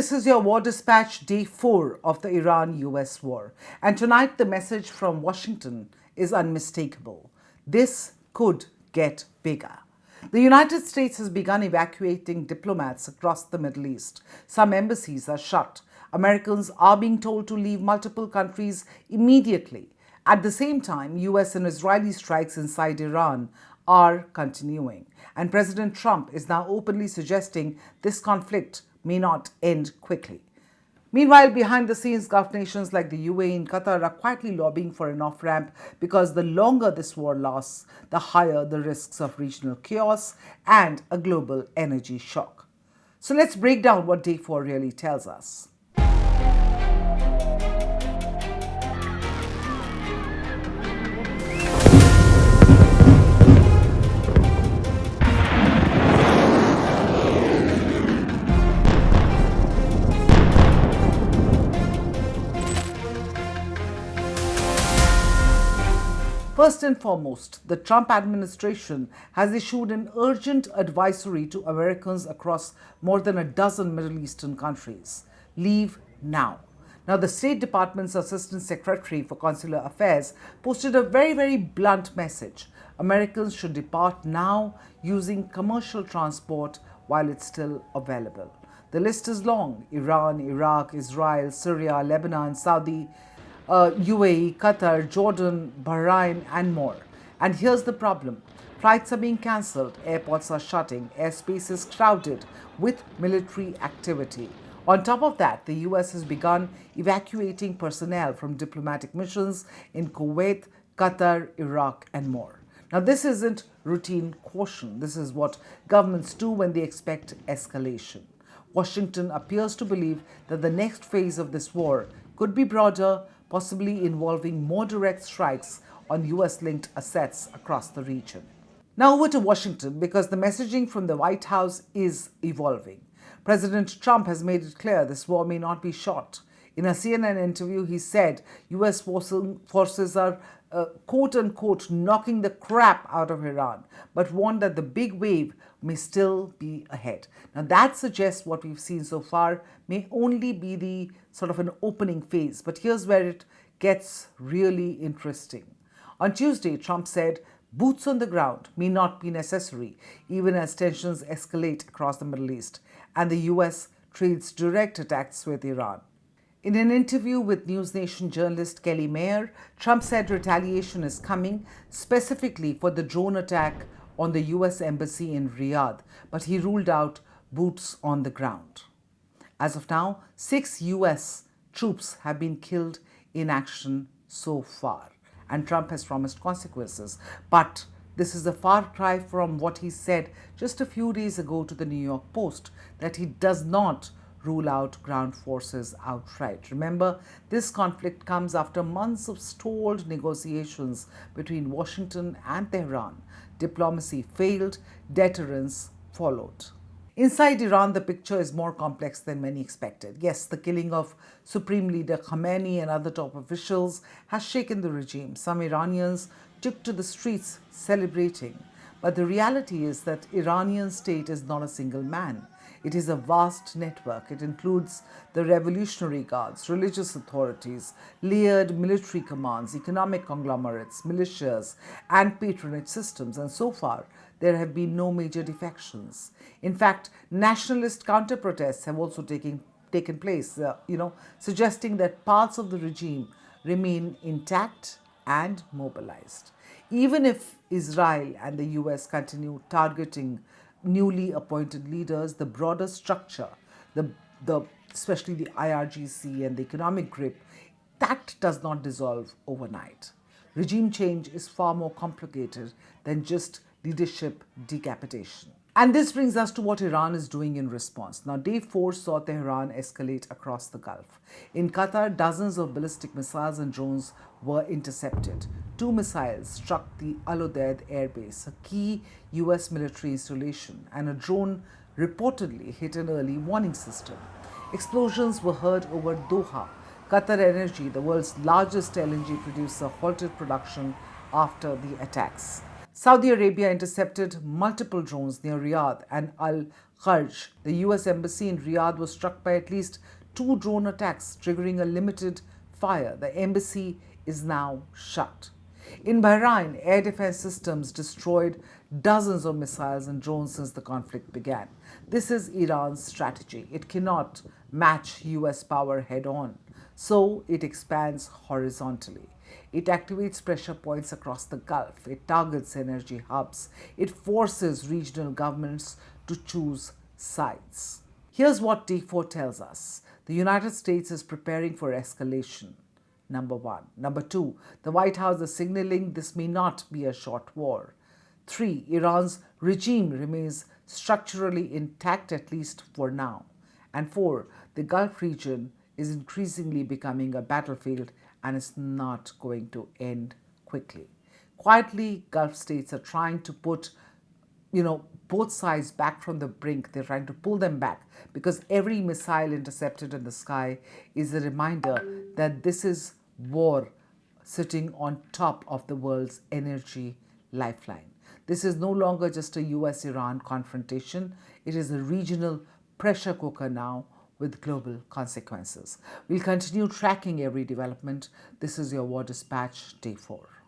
this is your War Dispatch, day 4 of the Iran-US war. And tonight the message from Washington is unmistakable. This could get bigger. The United States has begun evacuating diplomats across the Middle East. Some embassies are shut. Americans are being told to leave multiple countries immediately. At the same time, US and Israeli strikes inside Iran are continuing. And President Trump is now openly suggesting this conflict may not end quickly. Meanwhile, behind the scenes, Gulf nations like the UAE and Qatar are quietly lobbying for an off-ramp because the longer this war lasts, the higher the risks of regional chaos and a global energy shock. So let's break down what day 4 really tells us. First and foremost, the Trump administration has issued an urgent advisory to Americans across more than a dozen Middle Eastern countries. Leave now. Now, the State Department's Assistant Secretary for Consular Affairs posted a very blunt message. Americans should depart now using commercial transport while it's still available. The list is long: Iran, Iraq, Israel, Syria, Lebanon, Saudi, UAE, Qatar, Jordan, Bahrain, and more. And here's the problem. Flights are being cancelled, airports are shutting, airspace is crowded with military activity. On top of that, the US has begun evacuating personnel from diplomatic missions in Kuwait, Qatar, Iraq, and more. Now, this isn't routine caution. This is what governments do when they expect escalation. Washington appears to believe that the next phase of this war could be broader, possibly involving more direct strikes on US-linked assets across the region. Now over to Washington, because the messaging from the White House is evolving. President Trump has made it clear this war may not be short. In a CNN interview, he said US forces are quote-unquote knocking the crap out of Iran, but warned that the big wave may still be ahead. Now that suggests what we've seen so far may only be the sort of an opening phase, but here's where it gets really interesting. On Tuesday, Trump said boots on the ground may not be necessary even as tensions escalate across the Middle East and the US trades direct attacks with Iran. In an interview with News Nation journalist Kelly Mayer, Trump said retaliation is coming, specifically for the drone attack on the US embassy in Riyadh, but he ruled out boots on the ground. As of now, 6 US troops have been killed in action so far, and Trump has promised consequences. But this is a far cry from what he said just a few days ago to the New York Post, that he does not rule out ground forces outright. Remember, this conflict comes after months of stalled negotiations between Washington and Tehran. Diplomacy failed, deterrence followed. Inside Iran, the picture is more complex than many expected. Yes, the killing of Supreme Leader Khamenei and other top officials has shaken the regime. Some Iranians took to the streets celebrating. But the reality is that Iranian state is not a single man. It is a vast network. It includes the Revolutionary Guards, religious authorities, layered military commands, economic conglomerates, militias, and patronage systems. And so far, there have been no major defections. In fact, nationalist counter-protests have also taken place, suggesting that parts of the regime remain intact and mobilized. Even if Israel and the US continue targeting newly appointed leaders, the broader structure, especially the IRGC and the economic grip, that does not dissolve overnight. Regime change is far more complicated than just leadership decapitation. And this brings us to what Iran is doing in response. Now, day 4 saw Tehran escalate across the Gulf. In Qatar, dozens of ballistic missiles and drones were intercepted. 2 missiles struck the Al Udeid airbase, a key US military installation, and a drone reportedly hit an early warning system. Explosions were heard over Doha. Qatar Energy, the world's largest LNG producer, halted production after the attacks. Saudi Arabia intercepted multiple drones near Riyadh and Al Kharj, the US Embassy in Riyadh was struck by at least 2 drone attacks, triggering a limited fire. The embassy is now shut. In Bahrain, air defense systems destroyed dozens of missiles and drones since the conflict began. This is Iran's strategy. It cannot match US power head on, so it expands horizontally. It activates pressure points across the Gulf. It targets energy hubs. It forces regional governments to choose sides. Here's what T4 tells us. The United States is preparing for escalation. Number one. Number two, the White House is signaling this may not be a short war. 3. Iran's regime remains structurally intact, at least for now. And 4. The Gulf region is increasingly becoming a battlefield and is not going to end quickly. Quietly, Gulf states are trying to put both sides back from the brink. They're trying to pull them back because every missile intercepted in the sky is a reminder that this is war sitting on top of the world's energy lifeline. This is no longer just a US-Iran confrontation. It is a regional pressure cooker now with global consequences. We'll continue tracking every development. This is your War Dispatch, Day 4.